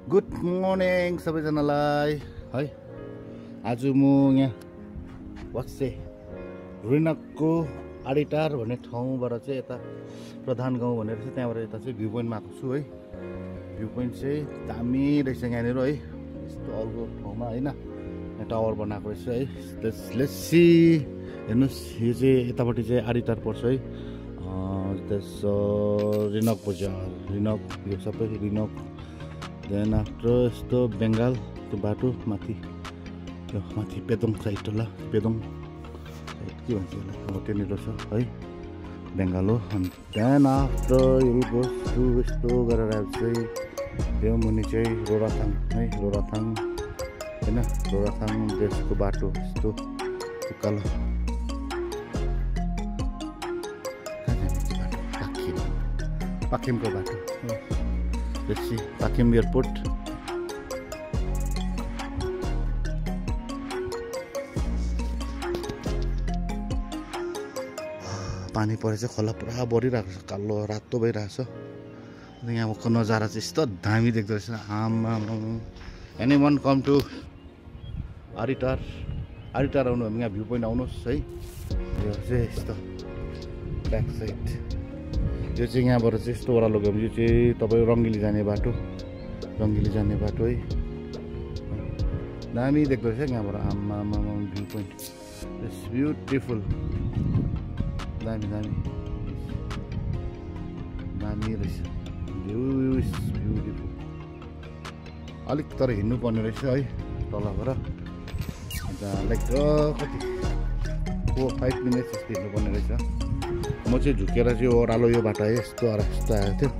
Good morning सबैजनालाई है। आज म यहाँ वाक्से रिनकको आडिटार भन्ने ठाउँबाट चाहिँ यता प्रधान गाउँ भनेर चाहिँ त्यहाँबाट यता चाहिँ भ्यू पोइन्टमा आएको छु है। भ्यू पोइन्ट चाहिँ दामी रहेछ यहाँनिर है, यस्तो अर्को ठाउँमा होइन। यहाँ टावर बनाएको रहेछ है। लेट्स सी, हेर्नुहोस् यो चाहिँ यतापट्टि चाहिँ आडिटार पर्छ है। रिनक बजार, रिनक यो सबै रिनक। देन आफ्टर यस्तो बेङ्गाल त्यो बाटो माथि, यो माथि पेदोङ साइड होला, पेदोङ साइड के भन्छ यसलाई, हो त्यहाँनिर छ है बेङ्गाल हो। अनि देन आफ्टर यो यस्तो गरेर चाहिँ त्यो मुनि चाहिँ रोराथाङ है, रोराथाङ होइन, रोराथाङ देशको बाटो यस्तो उकालो पाखिमको बाटो, बेसी पाखिम एयरपोर्ट। पानी परेछ, खोला पुरा बढिरहेको छ, कालो रातो भइरहेको छ। अनि यहाँको नजारा चाहिँ यस्तो दामी देख्दो रहेछ। आमा एनी वान कम टु आडिटार, आडिटार आउनु भने यहाँ भ्यू पोइन्ट आउनुहोस् है। यो चाहिँ यस्तो ब्याक साइड, यो चाहिँ यहाँबाट चाहिँ यस्तो ओह्रालो गयो भने यो चाहिँ तपाईँ रङ्गिली जाने बाटो, रङ्गिली जाने बाटो है। दामी देख्दो रहेछ यहाँबाट। आमा भ्यू पोइन्ट इट्स ब्युटिफुल, दामी दामी दामी रहेछ भ्यू इज ब्युटिफुल। अलिक तर हिँड्नु पर्ने रहेछ है तलबाट, अन्त लाइक कति 4-5 मिनट्स जस्तो हिँड्नु पर्ने रहेछ। म चाहिँ झुकेर चाहिँ ओह्रालो यो बाटो है, यस्तो यस्तो आएको थियो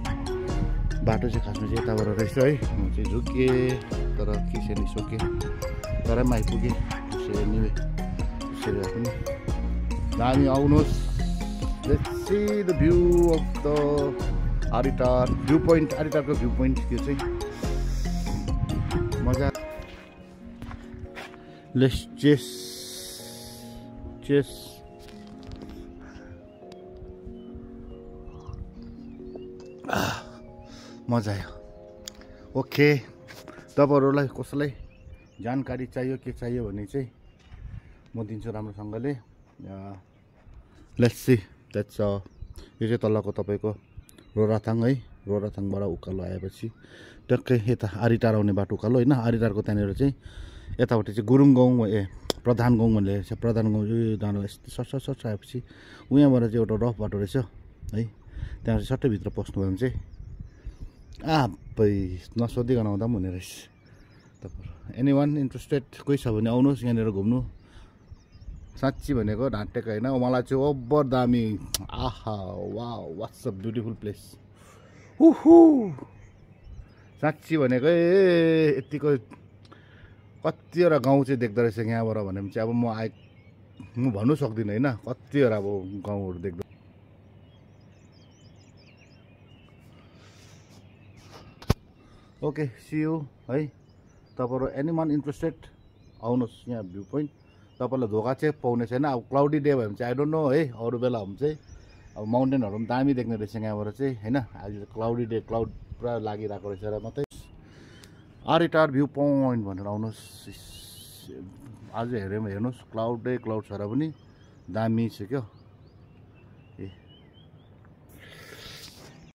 बाटो चाहिँ खासमा चाहिँ यताबाट रहेछ है। म चाहिँ झुकेँ तर किसरी सोकेँ, तर पनि आइपुगेँ त्यसरी नि, त्यसरी भए पनि दामी। आउनुहोस्, let's see the view of the auditor view point, आडिटारको भ्यू पोइन्ट त्यो चाहिँ मजा। लेट्स चेस मजा आयो। ओके, तपाईँहरूलाई कसैलाई जानकारी चाहियो के चाहियो भने चाहिँ म दिन्छु राम्रोसँगले। लेट्स सी द्याट्स यो चाहिँ तलको तपाईँको रोराथाङ है। रोराथाङबाट उकालो आएपछि टक्कै यता आडिटार आउने बाटो उकालो होइन। आडिटारको त्यहाँनिर चाहिँ यतापट्टि चाहिँ गुरुङ गाउँ प्रधान गाउँ भन्ने रहेछ। प्रधान गाउँ चाहिँ जानु यस्तो सट आएपछि उहाँबाट चाहिँ एउटा रफ बाटो रहेछ है। त्यहाँ चाहिँ सट्टै भित्र पस्नुभयो भने चाहिँ आबै नसोधिकन आउँदा पनि हुने रहेछ। तपाईँ एनी वान इन्ट्रेस्टेड कोही छ भने आउनुहोस् यहाँनिर घुम्नु। साँच्ची भनेको ढाँटेको होइन, मलाई चाहिँ ओभर दामी। Aha wow, what's a beautiful place. हुहु साँच्ची भनेको यतिको कतिवटा गाउँ चाहिँ देख्दो रहेछ यहाँबाट भने चाहिँ अब म भन्नु सक्दिनँ होइन, कतिवटा अब गाउँहरू देख्दो। ओके, सी यू है। तपाईँहरू एनी वान इन्ट्रेस्टेड आउनुहोस् यहाँ भ्यू पोइन्ट। तपाईँलाई धोका चाहिँ पाउने छैन। अब क्लाउडी डे भयो भने चाहिँ आई डोन्ट नो है, अरू बेला हो भने चाहिँ अब माउन्टेनहरू पनि दामी देख्ने रहेछ यहाँबाट चाहिँ होइन। आज क्लाउडी डे, क्लाउड पुरा लागिरहेको रहेछ र मात्रै आडिटार भ्यू पोइन्ट भनेर आउनुहोस्। आज हेर्नुहोस् क्लाउड छ र पनि दामी छ क्या।